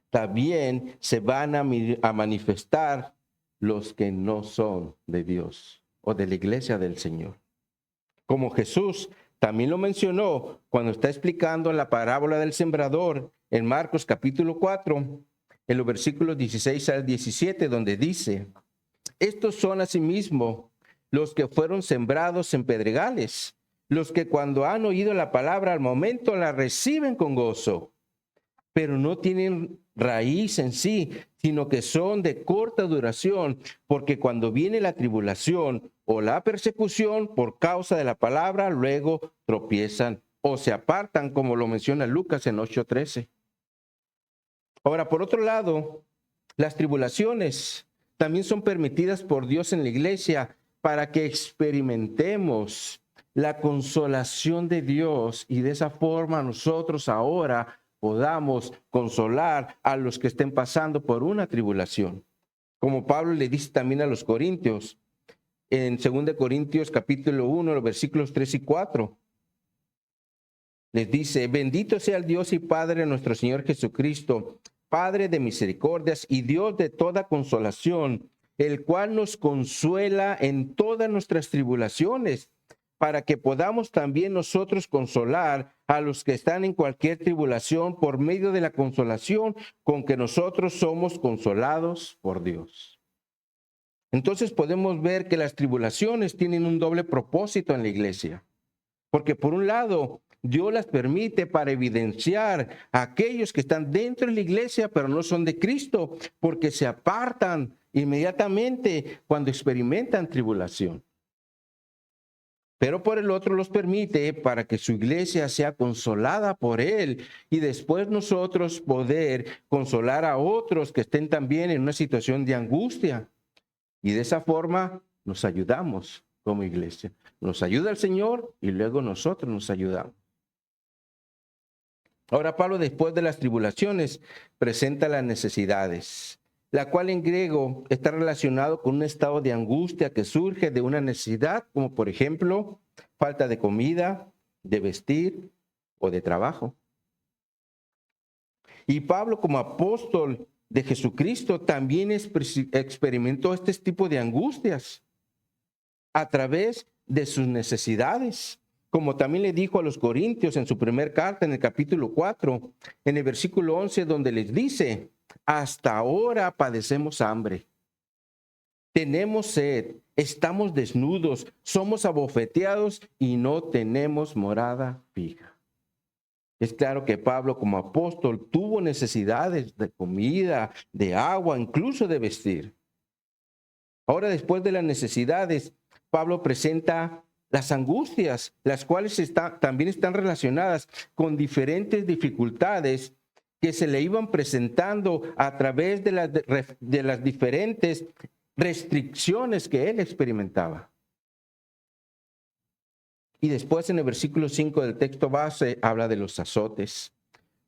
Speaker 1: también se van a manifestar los que no son de Dios o de la iglesia del Señor. Como Jesús también lo mencionó cuando está explicando la parábola del sembrador en Marcos capítulo 4, en los versículos 16 al 17, donde dice, estos son asimismo los que fueron sembrados en pedregales, los que cuando han oído la palabra al momento la reciben con gozo, pero no tienen raíz en sí, sino que son de corta duración, porque cuando viene la tribulación o la persecución por causa de la palabra, luego tropiezan o se apartan, como lo menciona Lucas en 8:13. Ahora, por otro lado, las tribulaciones también son permitidas por Dios en la iglesia para que experimentemos la consolación de Dios y de esa forma nosotros ahora podamos consolar a los que estén pasando por una tribulación. Como Pablo le dice también a los corintios, en 2 Corintios capítulo 1, los versículos 3 y 4. Les dice, bendito sea el Dios y Padre de nuestro Señor Jesucristo, Padre de misericordias y Dios de toda consolación, el cual nos consuela en todas nuestras tribulaciones, para que podamos también nosotros consolar a los que están en cualquier tribulación por medio de la consolación con que nosotros somos consolados por Dios. Entonces podemos ver que las tribulaciones tienen un doble propósito en la iglesia, porque por un lado Dios las permite para evidenciar a aquellos que están dentro de la iglesia, pero no son de Cristo, porque se apartan inmediatamente cuando experimentan tribulación. Pero por el otro los permite para que su iglesia sea consolada por Él y después nosotros poder consolar a otros que estén también en una situación de angustia. Y de esa forma nos ayudamos como iglesia. Nos ayuda el Señor y luego nosotros nos ayudamos. Ahora Pablo, después de las tribulaciones, presenta las necesidades, la cual en griego está relacionado con un estado de angustia que surge de una necesidad, como por ejemplo, falta de comida, de vestir o de trabajo. Y Pablo, como apóstol de Jesucristo, también experimentó este tipo de angustias a través de sus necesidades. Como también le dijo a los corintios en su primer carta, en el capítulo 4, en el versículo 11, donde les dice: hasta ahora padecemos hambre, tenemos sed, estamos desnudos, somos abofeteados y no tenemos morada fija. Es claro que Pablo, como apóstol, tuvo necesidades de comida, de agua, incluso de vestir. Ahora, después de las necesidades, Pablo presenta las angustias, las cuales también están relacionadas con diferentes dificultades que se le iban presentando a través de las diferentes restricciones que él experimentaba. Y después en el versículo 5 del texto base habla de los azotes,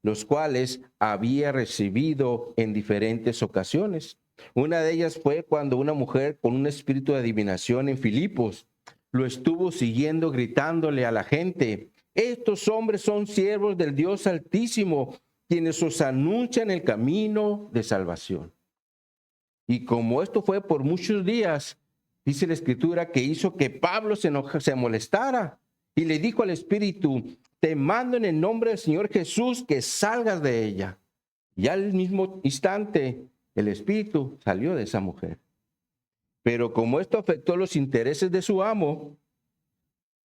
Speaker 1: los cuales había recibido en diferentes ocasiones. Una de ellas fue cuando una mujer con un espíritu de adivinación en Filipos lo estuvo siguiendo, gritándole a la gente: estos hombres son siervos del Dios Altísimo, quienes os anuncian el camino de salvación. Y como esto fue por muchos días, dice la Escritura que hizo que Pablo se molestara y le dijo al espíritu: te mando en el nombre del Señor Jesús que salgas de ella. Y al mismo instante el espíritu salió de esa mujer. Pero como esto afectó los intereses de su amo,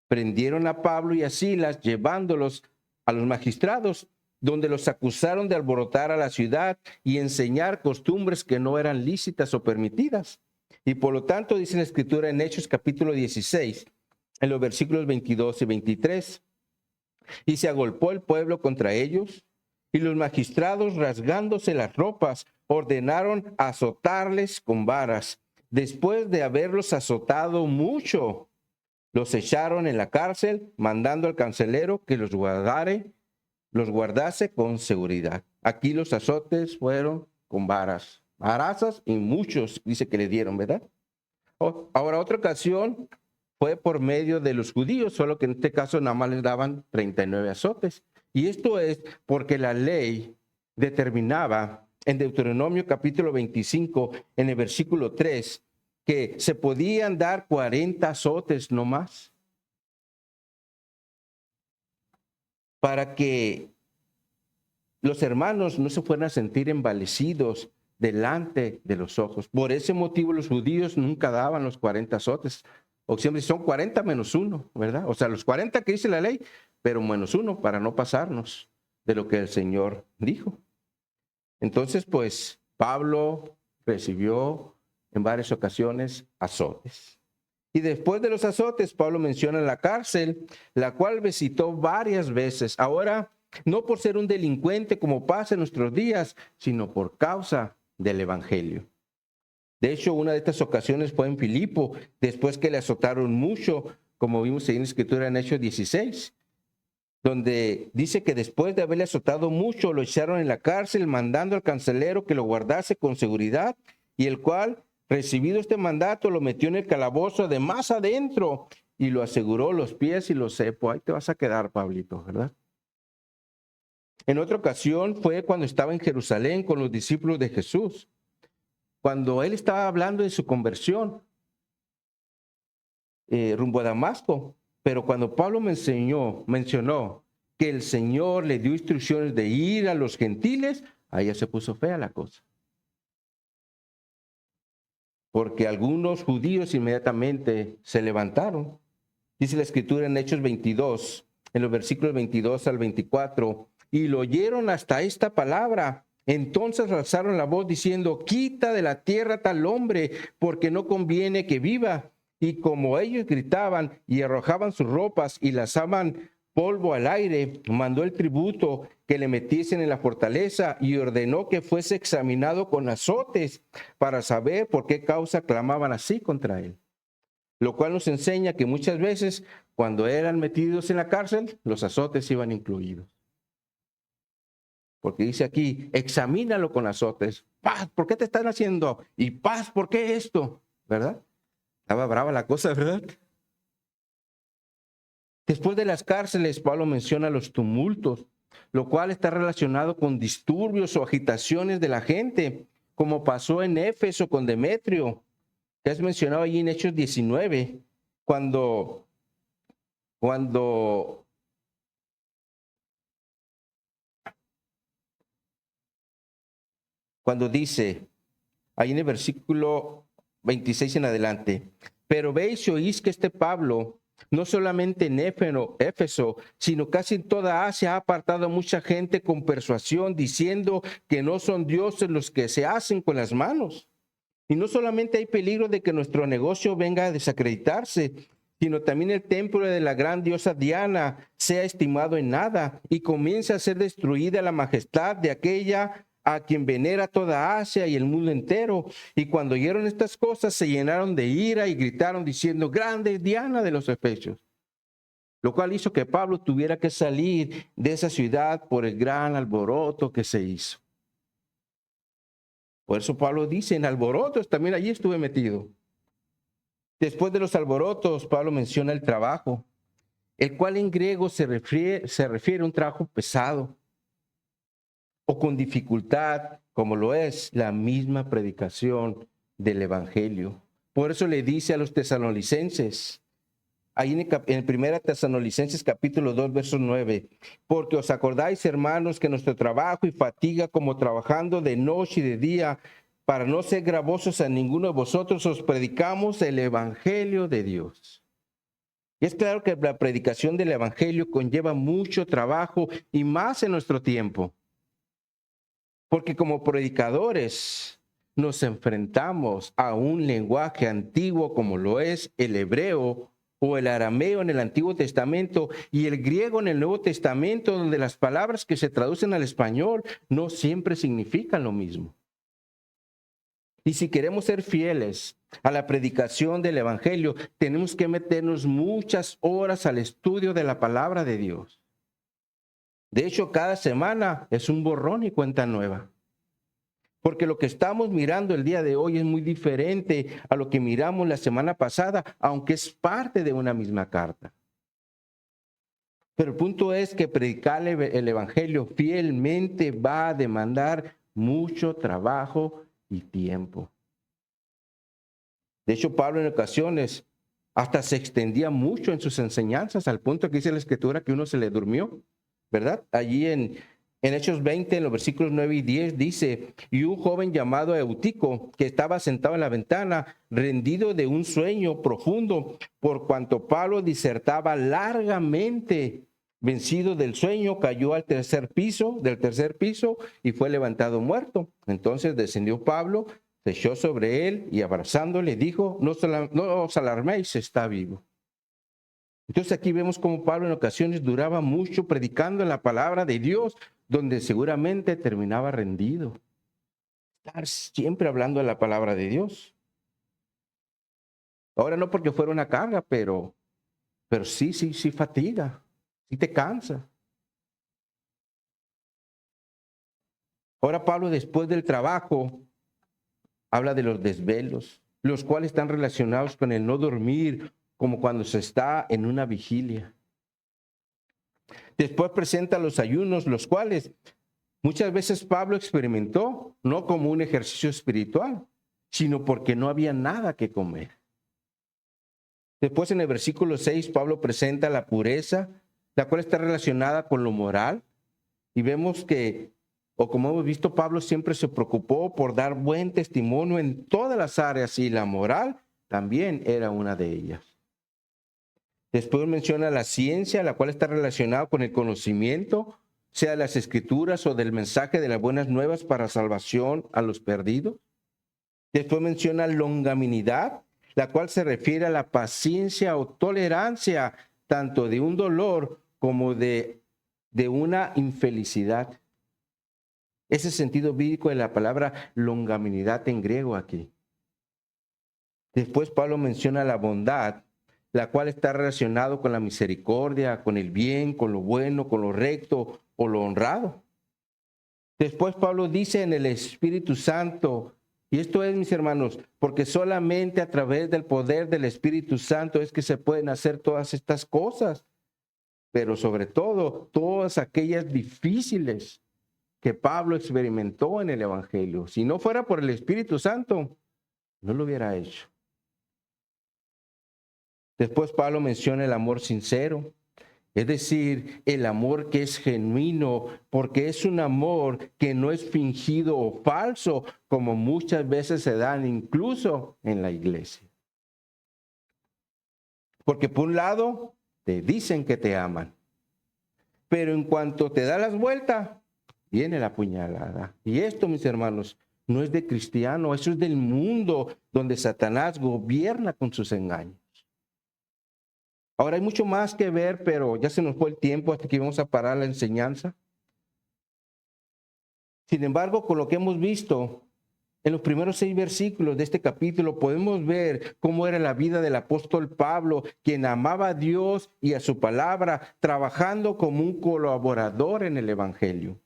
Speaker 1: prendieron a Pablo y a Silas, llevándolos a los magistrados, donde los acusaron de alborotar a la ciudad y enseñar costumbres que no eran lícitas o permitidas. Y por lo tanto, dice la Escritura en Hechos capítulo 16, en los versículos 22 y 23, y se agolpó el pueblo contra ellos, y los magistrados, rasgándose las ropas, ordenaron azotarles con varas. Después de haberlos azotado mucho, los echaron en la cárcel, mandando al carcelero que los guardase con seguridad. Aquí los azotes fueron con varas, varazas, y muchos dice que le dieron, ¿verdad? Ahora, otra ocasión fue por medio de los judíos, solo que en este caso nada más les daban 39 azotes. Y esto es porque la ley determinaba en Deuteronomio capítulo 25, en el versículo 3, que se podían dar 40 azotes no más, para que los hermanos no se fueran a sentir envanecidos delante de los ojos. Por ese motivo los judíos nunca daban los 40 azotes, o siempre son 40 menos 1, ¿verdad? O sea, los 40 que dice la ley, pero menos 1 para no pasarnos de lo que el Señor dijo. Entonces, pues, Pablo recibió en varias ocasiones azotes. Y después de los azotes, Pablo menciona la cárcel, la cual visitó varias veces. Ahora, no por ser un delincuente como pasa en nuestros días, sino por causa del evangelio. De hecho, una de estas ocasiones fue en Filipo, después que le azotaron mucho, como vimos ahí en la Escritura en Hechos 16, donde dice que después de haberle azotado mucho, lo echaron en la cárcel, mandando al carcelero que lo guardase con seguridad, y el cual, recibido este mandato, lo metió en el calabozo de más adentro y lo aseguró los pies y los cepos. Ahí te vas a quedar, Pablito, ¿verdad? En otra ocasión fue cuando estaba en Jerusalén con los discípulos de Jesús, cuando él estaba hablando de su conversión rumbo a Damasco. Pero cuando Pablo mencionó que el Señor le dio instrucciones de ir a los gentiles, ahí ya se puso fea la cosa. Porque algunos judíos inmediatamente se levantaron. Dice la Escritura en Hechos 22, en los versículos 22 al 24, y lo oyeron hasta esta palabra. Entonces alzaron la voz diciendo, quita de la tierra tal hombre, porque no conviene que viva. Y como ellos gritaban y arrojaban sus ropas y lanzaban polvo al aire, mandó el tributo que le metiesen en la fortaleza y ordenó que fuese examinado con azotes para saber por qué causa clamaban así contra él. Lo cual nos enseña que muchas veces cuando eran metidos en la cárcel, los azotes iban incluidos. Porque dice aquí, examínalo con azotes. Paz, ¿por qué te están haciendo? Y paz, ¿por qué esto? ¿Verdad? Estaba brava la cosa, ¿verdad? Después de las cárceles, Pablo menciona los tumultos, lo cual está relacionado con disturbios o agitaciones de la gente, como pasó en Éfeso con Demetrio, que es mencionado allí en Hechos 19, cuando dice, ahí en el versículo 26 en adelante, pero veis y oís que este Pablo, no solamente en Éfeso, sino casi en toda Asia, ha apartado a mucha gente con persuasión, diciendo que no son dioses los que se hacen con las manos. Y no solamente hay peligro de que nuestro negocio venga a desacreditarse, sino también el templo de la gran diosa Diana sea estimado en nada y comience a ser destruida la majestad de aquella a quien venera toda Asia y el mundo entero. Y cuando oyeron estas cosas, se llenaron de ira y gritaron diciendo, grande es Diana de los Efesios. Lo cual hizo que Pablo tuviera que salir de esa ciudad por el gran alboroto que se hizo. Por eso Pablo dice, en alborotos también allí estuve metido. Después de los alborotos, Pablo menciona el trabajo, el cual en griego se refiere a un trabajo pesado o con dificultad, como lo es la misma predicación del Evangelio. Por eso le dice a los tesalonicenses, ahí en 1 Tesalonicenses capítulo 2, verso 9, porque os acordáis, hermanos, que nuestro trabajo y fatiga como trabajando de noche y de día, para no ser gravosos a ninguno de vosotros, os predicamos el Evangelio de Dios. Y es claro que la predicación del Evangelio conlleva mucho trabajo y más en nuestro tiempo. Porque como predicadores nos enfrentamos a un lenguaje antiguo como lo es el hebreo o el arameo en el Antiguo Testamento y el griego en el Nuevo Testamento, donde las palabras que se traducen al español no siempre significan lo mismo. Y si queremos ser fieles a la predicación del Evangelio, tenemos que meternos muchas horas al estudio de la palabra de Dios. De hecho, cada semana es un borrón y cuenta nueva. Porque lo que estamos mirando el día de hoy es muy diferente a lo que miramos la semana pasada, aunque es parte de una misma carta. Pero el punto es que predicar el Evangelio fielmente va a demandar mucho trabajo y tiempo. De hecho, Pablo en ocasiones hasta se extendía mucho en sus enseñanzas, al punto que dice la Escritura que uno se le durmió, ¿verdad? Allí en Hechos 20, en los versículos 9 y 10, dice, y un joven llamado Eutico, que estaba sentado en la ventana, rendido de un sueño profundo, por cuanto Pablo disertaba largamente, vencido del sueño, cayó del tercer piso, y fue levantado muerto. Entonces descendió Pablo, se echó sobre él y abrazándole dijo, no os alarméis, está vivo. Entonces aquí vemos cómo Pablo en ocasiones duraba mucho predicando la palabra de Dios, donde seguramente terminaba rendido. Estar siempre hablando de la palabra de Dios. Ahora no porque fuera una carga, pero sí fatiga, sí te cansa. Ahora Pablo, después del trabajo, habla de los desvelos, los cuales están relacionados con el no dormir, como cuando se está en una vigilia. Después presenta los ayunos, los cuales muchas veces Pablo experimentó, no como un ejercicio espiritual, sino porque no había nada que comer. Después en el versículo 6, Pablo presenta la pureza, la cual está relacionada con lo moral. Y vemos que, o como hemos visto, Pablo siempre se preocupó por dar buen testimonio en todas las áreas y la moral también era una de ellas. Después menciona la ciencia, la cual está relacionada con el conocimiento, sea de las escrituras o del mensaje de las buenas nuevas para salvación a los perdidos. Después menciona longanimidad, la cual se refiere a la paciencia o tolerancia, tanto de un dolor como de una infelicidad. Ese sentido bíblico de la palabra longanimidad en griego aquí. Después Pablo menciona la bondad, la cual está relacionado con la misericordia, con el bien, con lo bueno, con lo recto o lo honrado. Después Pablo dice en el Espíritu Santo, y esto es, mis hermanos, porque solamente a través del poder del Espíritu Santo es que se pueden hacer todas estas cosas, pero sobre todo todas aquellas difíciles que Pablo experimentó en el Evangelio. Si no fuera por el Espíritu Santo, no lo hubiera hecho. Después Pablo menciona el amor sincero, es decir, el amor que es genuino, porque es un amor que no es fingido o falso, como muchas veces se dan incluso en la iglesia. Porque por un lado, te dicen que te aman, pero en cuanto te da las vueltas, viene la puñalada. Y esto, mis hermanos, no es de cristiano, eso es del mundo donde Satanás gobierna con sus engaños. Ahora hay mucho más que ver, pero ya se nos fue el tiempo hasta que vamos a parar la enseñanza. Sin embargo, con lo que hemos visto en los primeros 6 versículos de este capítulo, podemos ver cómo era la vida del apóstol Pablo, quien amaba a Dios y a su palabra, trabajando como un colaborador en el evangelio,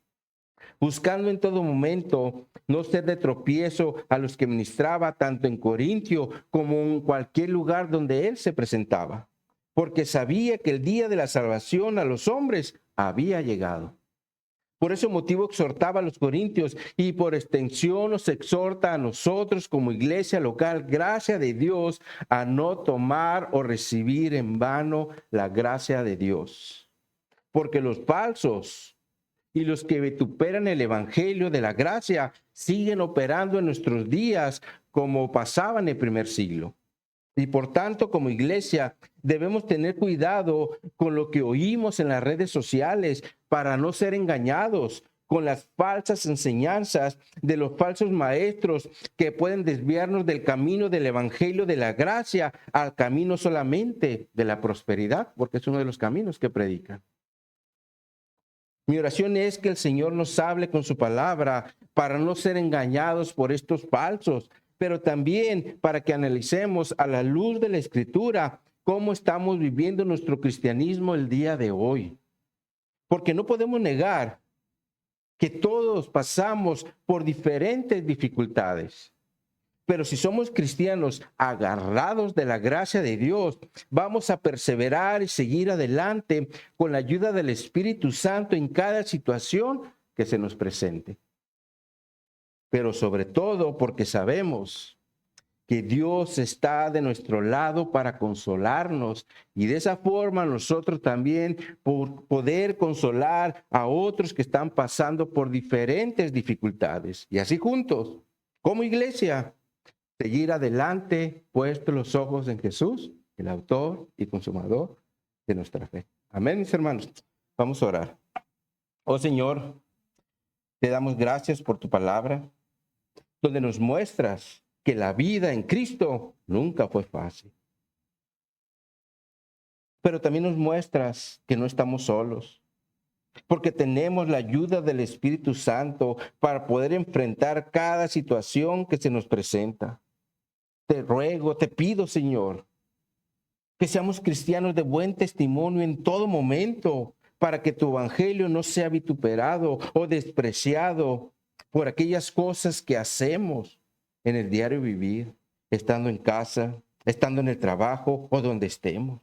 Speaker 1: buscando en todo momento no ser de tropiezo a los que ministraba tanto en Corintio como en cualquier lugar donde él se presentaba, porque sabía que el día de la salvación a los hombres había llegado. Por ese motivo exhortaba a los corintios y por extensión nos exhorta a nosotros como iglesia local, gracia de Dios, a no tomar o recibir en vano la gracia de Dios. Porque los falsos y los que vituperan el evangelio de la gracia siguen operando en nuestros días como pasaba en el primer siglo. Y por tanto, como iglesia, debemos tener cuidado con lo que oímos en las redes sociales para no ser engañados con las falsas enseñanzas de los falsos maestros que pueden desviarnos del camino del evangelio de la gracia al camino solamente de la prosperidad, porque es uno de los caminos que predican. Mi oración es que el Señor nos hable con su palabra para no ser engañados por estos falsos, pero también para que analicemos a la luz de la Escritura cómo estamos viviendo nuestro cristianismo el día de hoy. Porque no podemos negar que todos pasamos por diferentes dificultades. Pero si somos cristianos agarrados de la gracia de Dios, vamos a perseverar y seguir adelante con la ayuda del Espíritu Santo en cada situación que se nos presente. Pero sobre todo porque sabemos que Dios está de nuestro lado para consolarnos y de esa forma nosotros también por poder consolar a otros que están pasando por diferentes dificultades. Y así juntos, como iglesia, seguir adelante, puestos los ojos en Jesús, el autor y consumador de nuestra fe. Amén, mis hermanos. Vamos a orar. Oh Señor, te damos gracias por tu palabra, donde nos muestras que la vida en Cristo nunca fue fácil. Pero también nos muestras que no estamos solos, porque tenemos la ayuda del Espíritu Santo para poder enfrentar cada situación que se nos presenta. Te ruego, te pido, Señor, que seamos cristianos de buen testimonio en todo momento, para que tu evangelio no sea vituperado o despreciado por aquellas cosas que hacemos en el diario vivir, estando en casa, estando en el trabajo o donde estemos.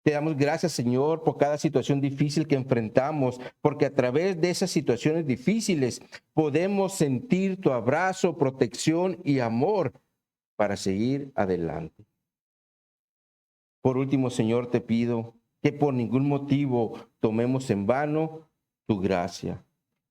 Speaker 1: Te damos gracias, Señor, por cada situación difícil que enfrentamos, porque a través de esas situaciones difíciles podemos sentir tu abrazo, protección y amor para seguir adelante. Por último, Señor, te pido que por ningún motivo tomemos en vano tu gracia,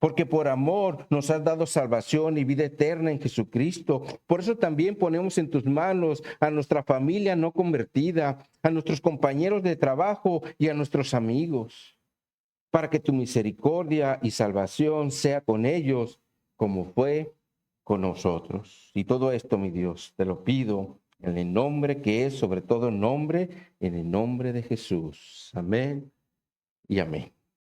Speaker 1: porque por amor nos has dado salvación y vida eterna en Jesucristo. Por eso también ponemos en tus manos a nuestra familia no convertida, a nuestros compañeros de trabajo y a nuestros amigos, para que tu misericordia y salvación sea con ellos como fue con nosotros. Y todo esto, mi Dios, te lo pido en el nombre que es sobre todo nombre, en el nombre de Jesús. Amén y amén.